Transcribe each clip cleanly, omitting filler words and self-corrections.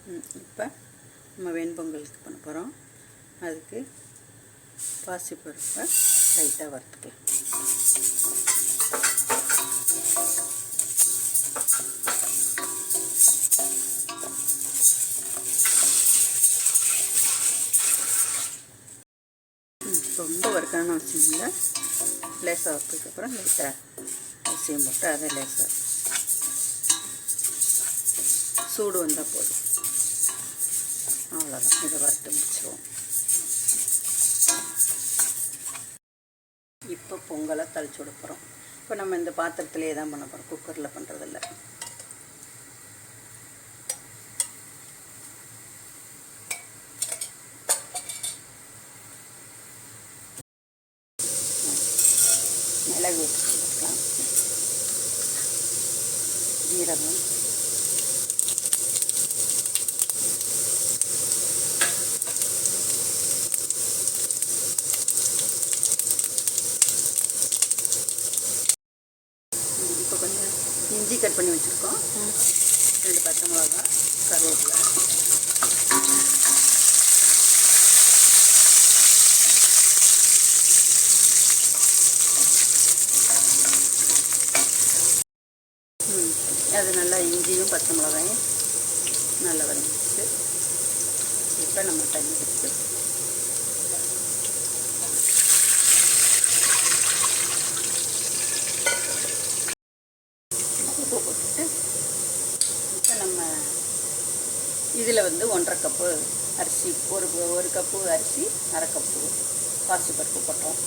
இப்போ நம்ம வெண்பொங்கலுக்கு பண்ண போகிறோம். அதுக்கு பாசிப்பருப்பை லைட்டாக வறுத்துக்கலாம். ரொம்ப வறுக்கணும்னு அவசியம் இல்லை. லேசாக வறுத்ததுக்கப்புறம் லைட்டாக அரிசியை போட்டு அதை லேசாக சூடு வந்தால் போதும். அவ்வளோதான், இதை வறுத்து முடிச்சிடுவோம். இப்போ பொங்கலை தளிச்சு விட போகிறோம். இப்போ நம்ம இந்த பாத்திரத்திலே தான் பண்ண போகிறோம், குக்கரில் பண்ணுறதில்ல. மிளகு போட்டுக்கலாம், ஜீரகம், இப்போ கொஞ்சம் இஞ்சி கட் பண்ணி வச்சுருக்கோம், 2 பச்சை மிளகா, கருவேப்பிலை, அது நல்லா இஞ்சியும் பச்சை மிளகாயும் நல்லா வதங்கிடுச்சு. இப்போ நம்ம தண்ணி வச்சு உப்பு போட்டுட்டு இப்போ நம்ம இதில் 1.5 கப்பு அரிசி, ஒரு கப்பு அரிசி, 1/2 கப்பு பாசிப்பருப்பு போட்டோம்.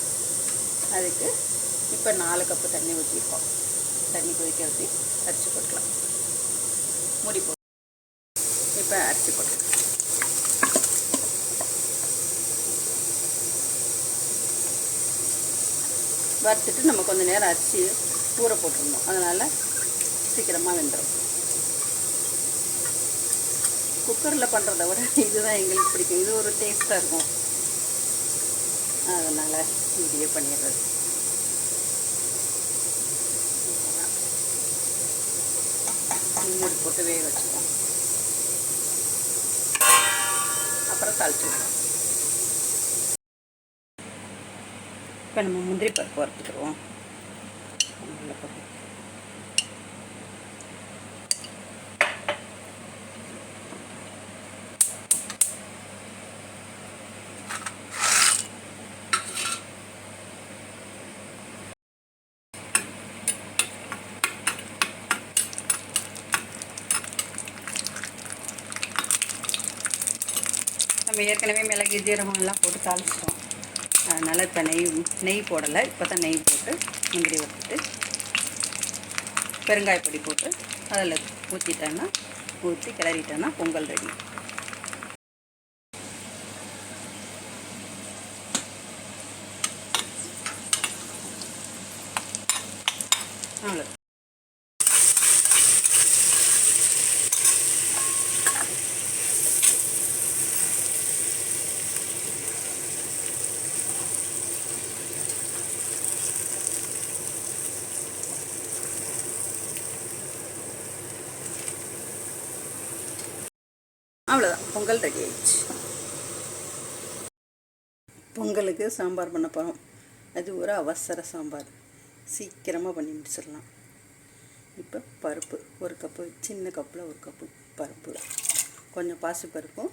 அதுக்கு இப்போ 4 கப்பு தண்ணி ஊற்றிருக்கோம். தண்ணி கொதிக்க ஊற்றி அரிசி போட்டுக்கலாம். மூடி போட்டு இப்போ அரிசி போட்டுக்கலாம். வறுத்துட்டு நம்ம கொஞ்சம் நேரம் அரிசி ஊற போட்டுருந்தோம், அதனால் சீக்கிரமாக வெந்துடும். குக்கரில் பண்ணுறத விட இதுதான் எங்களுக்கு பிடிக்கும், இது ஒரு டேஸ்ட்டாக இருக்கும், அதனால் இப்படியே பண்ணிடுறது. மூடி போட்டு வேக வச்சுக்கலாம். அப்புறம் தாளிச்சுக்கலாம். இப்போ நம்ம முந்திரி பருப்பு வறுத்துக்குருவோம். நம்ம ஏற்கனவே மிளகு ஜீரகம் எல்லாம் போட்டு தாளிச்சிட்டோம், அதனால் இப்போ நெய் போடலை. இப்போ தான் நெய் போட்டு முந்திரி வறுத்துட்டு பெருங்காயப்பொடி போட்டு அதில் ஊற்றி கிளறிட்டோன்னா பொங்கல் ரெடி. அவ்வளோ. அவ்வளோதான், பொங்கல் ரெடி ஆயிடுச்சு. பொங்கலுக்கு சாம்பார் பண்ண போகிறோம். அது ஒரு அவசர சாம்பார், சீக்கிரமாக பண்ணி முடிச்சிடலாம். இப்போ பருப்பு 1 கப்பு, சின்ன கப்பில் 1 கப்பு பருப்பு, கொஞ்சம் பாசிப்பருப்பும்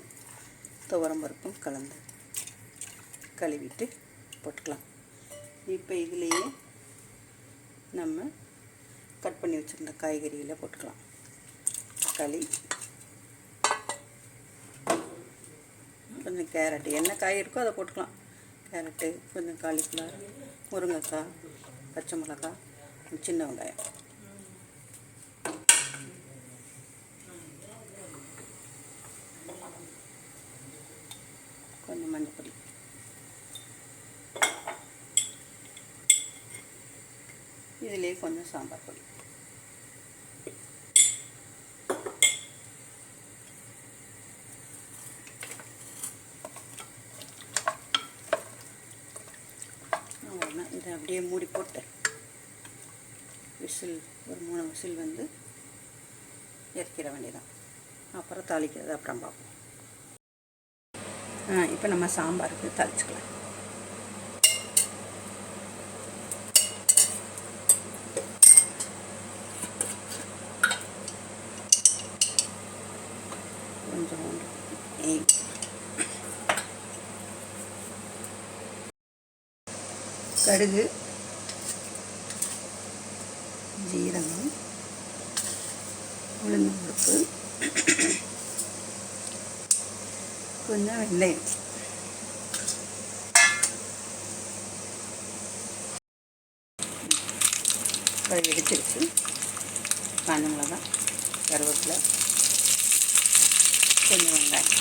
துவரம் பருப்பும் கலந்து கழுவிட்டு போட்டுக்கலாம். இப்போ இதுலேயே நம்ம கட் பண்ணி வச்சுருந்த காய்கறியில் போட்டுக்கலாம். தக்காளி, கொஞ்சம் கேரட்டு, என்ன காய் இருக்கோ அதை போட்டுக்கலாம். கேரட்டு, கொஞ்சம் காலிஃப்ளவர், முருங்கைக்காய், பச்சை மிளகாய், சின்ன வெங்காயம், கொஞ்சம் மஞ்சள், இதிலே கொஞ்சம் சாம்பார் பொடி. இதை அப்படியே மூடி போட்டு விசில் ஒரு 3 விசில் இறக்கிற வேண்டியதான். அப்புறம் தாளிக்கிறது அப்புறம் பார்ப்போம். இப்போ நம்ம சாம்பாருக்கு தாளிச்சுக்கலாம். கொஞ்சம் நெய், கடுகு, ஜீரகம், உளுந்தம்பருப்பு, கொஞ்சம் வெந்தயம், அது வெடிச்சிருச்சு. காஞ்ச மிளகாய், கருவேப்பிலை, கொஞ்சம் வெங்காயம்,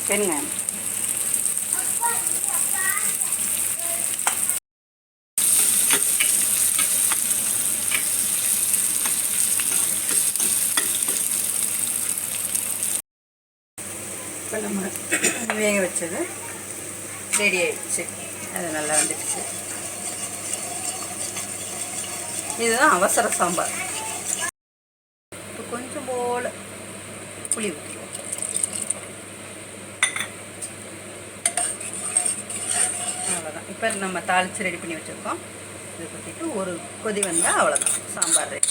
பெருங்காயம், இப்போ நம்ம வேக வச்சது ரெடி ஆகிடுச்சு. அது நல்லா வந்துடுச்சு. இதுதான் அவசர சாம்பார். இப்போ கொஞ்சம் போல் புளி ஊற்றிடுவோம். அவ்வளோதான். இப்போ நம்ம தாளித்து ரெடி பண்ணி வச்சுருக்கோம். இது ஊற்றிட்டு ஒரு கொதி வந்தால் அவ்வளோதான், சாம்பார் ரெடி.